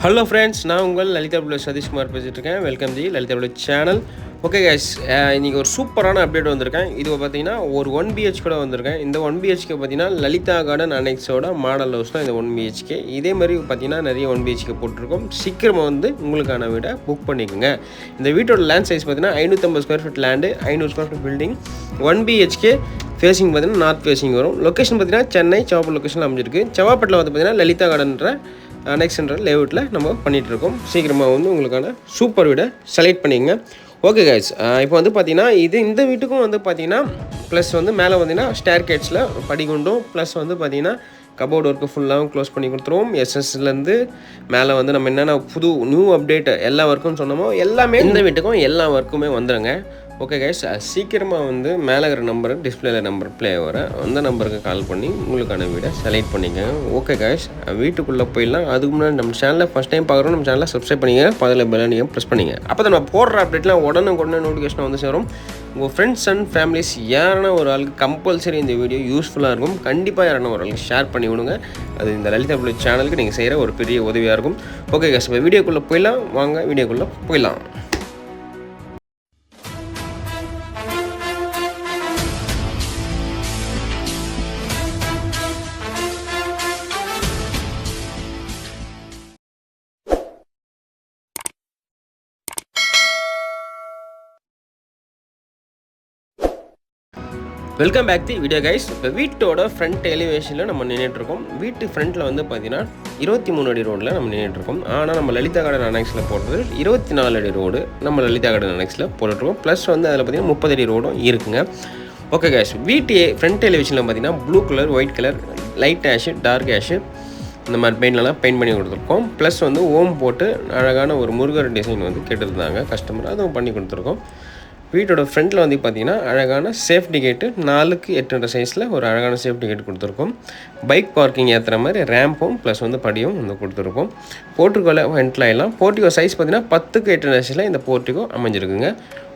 Hello friends, நான் உங்கள் Lalitha plus Satishkumar பேசிகிட்டு இருக்கேன். வெல்கம் தி Lalitha plus channel. Okay guys, இன்றைக்கி ஒரு சூப்பரான அப்டேட் வந்திருக்கேன். இது பார்த்தீங்கன்னா ஒரு 1BH கூட வந்திருக்கேன். இந்த 1BHK பார்த்தீங்கன்னா லலிதா கார்டன் அனெக்ஸோட மாடல் ஹவுஸ் தான் இந்த 1BHK. இதே மாதிரி பார்த்தீங்கன்னா நிறைய 1BHK போட்டிருக்கோம். சீக்கிரமாக வந்து உங்களுக்கான வீடை புக் பண்ணிக்கோங்க. இந்த வீட்டோட லேண்ட் சைஸ் பார்த்தீங்கன்னா 550 square feet land, 500 square feet building. 1BHK facing பார்த்தீங்கன்னா நார்த் ஃபேஸிங் வரும். லொக்கேஷன் பார்த்தீங்கன்னா சென்னை செவாப்பட் லொக்கேஷனில் அமைஞ்சிருக்கு. செவாப்பட்டில் வந்து பார்த்தீங்கன்னா லலிதா கார்டன்ற நெக்ஸ்ட்ன்ற லேஅவுட்டில் நம்ம பண்ணிகிட்ருக்கோம். சீக்கிரமாக வந்து உங்களுக்கான சூப்பர் வீடை செலக்ட் பண்ணிங்க. ஓகே கைஸ், இப்போ வந்து பார்த்தீங்கன்னா இந்த வீட்டுக்கும் வந்து பார்த்தீங்கன்னா ப்ளஸ் வந்து மேலே பார்த்தீங்கன்னா ஸ்டேர் கேட்ஸில் படிக்குண்டும் ப்ளஸ் வந்து பார்த்தீங்கன்னா கபோர்டு ஒர்க்கு ஃபுல்லாகவும் க்ளோஸ் பண்ணி கொடுத்துருவோம். எஸ்எஸ்லேருந்து மேலே வந்து நம்ம என்னென்ன நியூ அப்டேட் எல்லா ஒர்க்கும் சொன்னோமோ எல்லாமே இந்த வீட்டுக்கும் எல்லா ஒர்க்குமே வந்துடுங்க. ஓகே கைஸ், சீக்கிரமாக வந்து மேலே இருக்கிற நம்பர் டிஸ்பிளேல நம்பர் ப்ளே வர அந்த நம்பருக்கு கால் பண்ணி உங்களுக்கான வீடை செலக்ட் பண்ணிக்கோங்க. ஓகே கைஸ், வீட்டுக்குள்ளே போயிடலாம். அதுக்கு முன்னாடி நம்ம சேனலில் ஃபஸ்ட் டைம் பார்க்குறோம், நம்ம சேனலில் சப்ஸ்கிரைப் பண்ணிங்க, பதில் பெல் நீங்கள் ப்ரெஸ் பண்ணிங்க. அப்போ தான் நம்ம போடுற அப்டேட்லாம் உடனே நோட்டிஃபிகேஷன் வந்து சேரும். உங்கள் ஃப்ரெண்ட்ஸ் அண்ட் ஃபேமிலிஸ் யாரான ஒரு ஆளுக்கு கம்பல்சரி இந்த வீடியோ யூஸ்ஃபுல்லாக இருக்கும். கண்டிப்பாக யாரான ஒரு ஆளுக்கு ஷேர் பண்ணி விடுங்க. அது இந்த லலிதா பிளஸ் சேனலுக்கு நீங்கள் செய்கிற ஒரு பெரிய உதவியாக இருக்கும். ஓகே கைஸ், இப்போ வீடியோக்குள்ளே போயிடலாம். வாங்க வீடியோக்குள்ளே போயிடலாம். Welcome back the video guys. இப்போ வீட்டோட ஃப்ரண்ட் எலிவேஷனில் நம்ம நின்றுட்டுருக்கோம். வீட்டு ஃப்ரண்ட்டில் வந்து பார்த்தீங்கன்னா 23 அடி ரோடில் நம்ம நின்றுட்டுருக்கோம். ஆனால் நம்ம லலிதா கார்டன் அனெக்ஸில் போடுறது 24 அடி ரோடு நம்ம லலிதா கார்டன் அனெக்ஸில் போட்டுருக்கோம். ப்ளஸ் வந்து அதில் பார்த்தீங்கன்னா 30 அடி ரோடும் இருக்குங்க. ஓகே கைஸ், வீட்டு ஃப்ரண்ட் எலிவேஷனில் பார்த்தீங்கன்னா blue colour, white colour, light ash, dark ash இந்த மாதிரி பெயிண்ட்லாம் பெயிண்ட் பண்ணி கொடுத்துருக்கோம். ப்ளஸ் வந்து ஓம் போட்டு அழகான ஒரு முருகர் டிசைன் வந்து கேட்டுருந்தாங்க கஸ்டமர், அதுவும் பண்ணி கொடுத்துருக்கோம். வீட்டோட ஃப்ரண்ட்டில் வந்து பார்த்திங்கன்னா அழகான சேஃப்டி கேட்டு 4க்கு 8 சைஸில் ஒரு அழகான சேஃப்டி கேட் கொடுத்துருக்கோம். பைக் பார்க்கிங் ஏற்றுற மாதிரி ரேம்பும் ப்ளஸ் வந்து படியும் வந்து கொடுத்துருக்கோம். போர்ட்டிகோவில் ஃப்ரண்ட்டில் எல்லாம் போர்ட்டிகோ சைஸ் பார்த்திங்கன்னா 10க்கு 8 சைஸில் இந்த போர்ட்டிகோ அமைஞ்சிருக்குங்க.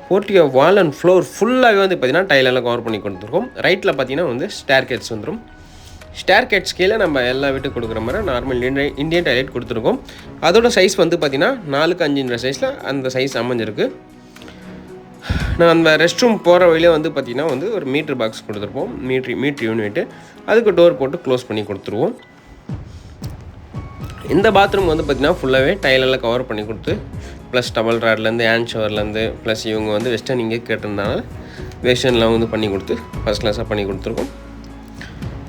போர்ட்டிகோ வால் அண்ட் ஃப்ளோர் ஃபுல்லாகவே வந்து பார்த்திங்கன்னா டைலெல்லாம் கவர் பண்ணி கொடுத்துருக்கோம். ரைட்டில் பார்த்திங்கன்னா வந்து ஸ்டேர் கேட்ஸ் வந்துடும். ஸ்டேர் கேட்ஸ் கீழே நம்ம எல்லா வீட்டுக்கு கொடுக்குற மாதிரி நார்மல் இந்தியன் டாய்லெட் கொடுத்துருக்கோம். அதோட சைஸ் வந்து பார்த்திங்கன்னா 4க்கு 5 சைஸில் அந்த சைஸ் அமைஞ்சிருக்கு. நான் அந்த ரெஸ்ட் ரூம் போகிற வழியிலே வந்து பார்த்திங்கன்னா வந்து ஒரு மீட்ரு பாக்ஸ் கொடுத்துருப்போம். மீட்ரு யூனிட்டு அதுக்கு டோர் போட்டு க்ளோஸ் பண்ணி கொடுத்துருவோம். இந்த பாத்ரூம் வந்து பார்த்திங்கன்னா ஃபுல்லாகவே டைலெல்லாம் கவர் பண்ணி கொடுத்து ப்ளஸ் டபுள் ராட்லேருந்து ஹேண்ட் ஷவர்லேருந்து ப்ளஸ் இவங்க வந்து வெஸ்டர்ன் இங்கே கேட்டிருந்தாங்க, வெஸ்டர்ன்லாம் வந்து பண்ணி கொடுத்து ஃபஸ்ட் கிளாஸாக பண்ணி கொடுத்துருக்கோம்.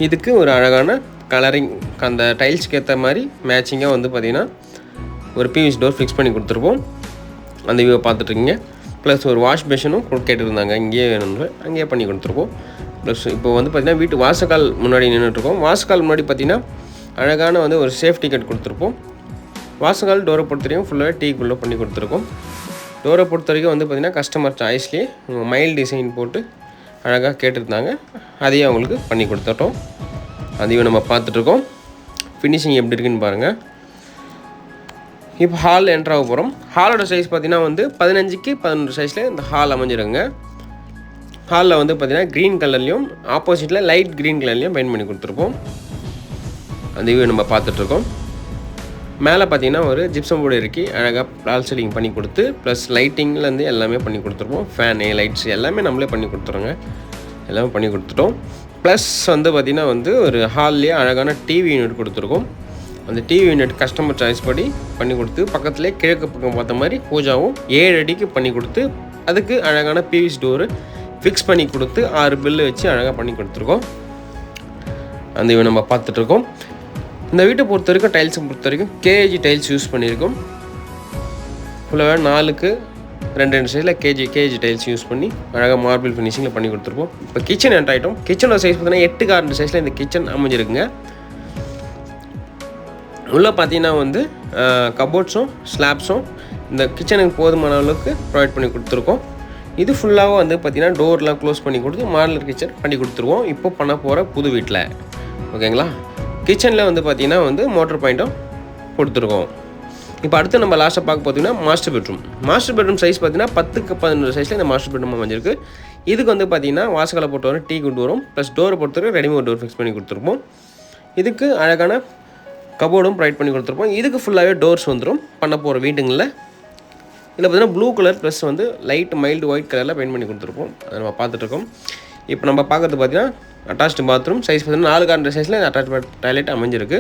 இதுக்கு ஒரு அழகான கலரிங் அந்த டைல்ஸ்க்கு ஏற்ற மாதிரி மேட்சிங்காக வந்து பார்த்திங்கன்னா ஒரு பிவிசி டோர் ஃபிக்ஸ் பண்ணி கொடுத்துருப்போம். அந்த வியூவை பார்த்துட்ருக்கீங்க. ப்ளஸ் ஒரு வாஷ் பேஷனும் கேட்டுருந்தாங்க, இங்கேயே வேணும்னு அங்கேயே பண்ணி கொடுத்துருப்போம். ப்ளஸ் இப்போ வந்து பார்த்திங்கன்னா வீட்டு வாசக்கால் முன்னாடி நின்றுட்டுருக்கோம். வாசக்கால் முன்னாடி பார்த்திங்கன்னா அழகான வந்து ஒரு சேஃப்டி கட் கொடுத்துருப்போம். வாசக்கால் டோரை பொறுத்த வரைக்கும் ஃபுல்லாகவே டீக்குள்ளே பண்ணி கொடுத்துருக்கோம். டோரை பொறுத்த வரைக்கும் வந்து பார்த்திங்கன்னா கஸ்டமர் சாய்ஸ்லேயே மைல் டிசைன் போட்டு அழகாக கேட்டுருந்தாங்க, அதையும் அவங்களுக்கு பண்ணி கொடுத்துட்டோம். அதையும் நம்ம பார்த்துட்ருக்கோம். ஃபினிஷிங் எப்படி இருக்குன்னு பாருங்கள். இப்போ ஹால் என்ட்ராக போகிறோம். ஹாலோட சைஸ் பார்த்திங்கன்னா வந்து 15க்கு 11 சைஸில் இந்த ஹால் அமைஞ்சிருங்க. ஹாலில் வந்து பார்த்திங்கன்னா க்ரீன் கலர்லேயும் ஆப்போசிட்டில் லைட் க்ரீன் கலர்லேயும் பெயிண்ட் பண்ணி கொடுத்துருப்போம். அந்த வியூ நம்ம பார்த்துட்ருக்கோம். மேலே பார்த்திங்கன்னா ஒரு ஜிப்சம் போர்டு இறக்கி அழகாக பால் சீலிங் பண்ணி கொடுத்து ப்ளஸ் லைட்டிங்லேருந்து எல்லாமே பண்ணி கொடுத்துருப்போம். ஃபேனு லைட்ஸ் எல்லாமே நம்மளே பண்ணி கொடுத்துருவோங்க. எல்லாமே பண்ணி கொடுத்துட்டோம். ப்ளஸ் வந்து பார்த்திங்கன்னா வந்து ஒரு ஹால்லேயே அழகான டிவி யூனிட் கொடுத்துருக்கோம். அந்த டிவி யூனிட் கஸ்டமர் சாய்ஸ் படி பண்ணி கொடுத்து பக்கத்துலேயே கிழக்கு பக்கம் பார்த்த மாதிரி பூஜாவும் 7 அடிக்கு பண்ணி கொடுத்து அதுக்கு அழகான பிவிசி டோரு ஃபிக்ஸ் பண்ணி கொடுத்து 6 பில்லு வச்சு அழகாக பண்ணி கொடுத்துருக்கோம். அந்த இவன் நம்ம பார்த்துட்ருக்கோம். இந்த வீட்டை பொறுத்த வரைக்கும் டைல்ஸை பொறுத்த வரைக்கும் கேஜி டைல்ஸ் யூஸ் பண்ணியிருக்கோம். ஃபுல்லாக 4க்கு 2 சைஸில் கேஜி டைல்ஸ் யூஸ் பண்ணி அழகாக மார்பிள் ஃபினிஷிங்கில் பண்ணி கொடுத்துருப்போம். இப்போ கிச்சன் என்ட்ரு ஆகிட்டோம். கிச்சனோட சைஸ் பார்த்தீங்கன்னா 8க்கு 6 சைஸில் இந்த கிச்சன் அமைஞ்சிருக்குங்க. உள்ளே பார்த்தீங்கன்னா வந்து கபோர்ட்ஸும் ஸ்லாப்ஸும் இந்த கிச்சனுக்கு போதுமான அளவுக்கு ப்ரொவைட் பண்ணி கொடுத்துருக்கோம். இது ஃபுல்லாகவும் வந்து பார்த்திங்கன்னா டோர்லாம் க்ளோஸ் பண்ணி கொடுத்து மாடலர் கிச்சன் பண்ணி கொடுத்துருவோம் இப்போ பண்ண போகிற புது வீட்டில். ஓகேங்களா, கிச்சனில் வந்து பார்த்திங்கன்னா வந்து மோட்டர் பாயிண்ட்டும் கொடுத்துருக்கோம். இப்போ அடுத்து நம்ம லாஸ்ட்டாக பார்க்க பார்த்தீங்கன்னா மாஸ்டர் பெட்ரூம் சைஸ் பார்த்திங்கன்னா 10க்கு 11 சைஸில் இந்த மாஸ்டர் பெட்ரூம் அமைஞ்சிருக்கு. இதுக்கு வந்து பார்த்திங்கன்னா வாசக்காலை போட்டு வரும் டீ குட் வரும் ப்ளஸ் டோரை பொறுத்தவரை ரெடிமேட் டோர் ஃபிக்ஸ் பண்ணி கொடுத்துருப்போம். இதுக்கு அழகான கபோர்டும் ப்ரொவைட் பண்ணி கொடுத்துருப்போம். இதுக்கு ஃபுல்லாகவே டோர்ஸ் வந்துடும் பண்ண போகிற வீட்டுங்களில். இதில் பார்த்தீங்கன்னா ப்ளூ கலர் ப்ளஸ் வந்து லைட் மைல்டு ஒயிட் கலரில் பெயிண்ட் பண்ணி கொடுத்துருப்போம். அதை நம்ம பார்த்துட்ருக்கோம். இப்போ நம்ம பார்க்குறது பார்த்தீங்கன்னா அட்டாச்டு பாத்ரூம் சைஸ் பார்த்தீங்கன்னா 4 சைஸில் அட்டாச் டாய்லெட் அமைஞ்சிருக்கு.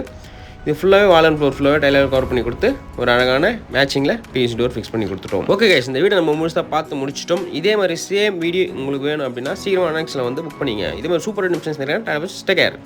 இது ஃபுல்லாகவே வால் அண்ட் ஃப்ளோர் ஃபுல்லாகவே டைலர் கவர் பண்ணி கொடுத்து ஒரு அழகான மேட்சிங்கில் பிவிசி டோர் ஃபிக்ஸ் பண்ணி கொடுத்துட்டோம். ஓகே கைஸ், இந்த வீடியோ நம்ம முழுசாக பார்த்து முடிச்சிட்டோம். இதே மாதிரி சேம் வீடியோ உங்களுக்கு வேணும் அப்படின்னா சீக்கிரமாக நெக்ஸ்ட்டில் வந்து புக் பண்ணிங்க. இதே மாதிரி சூப்பர் நிமிஷன்ஸ் நிறையா. Take care.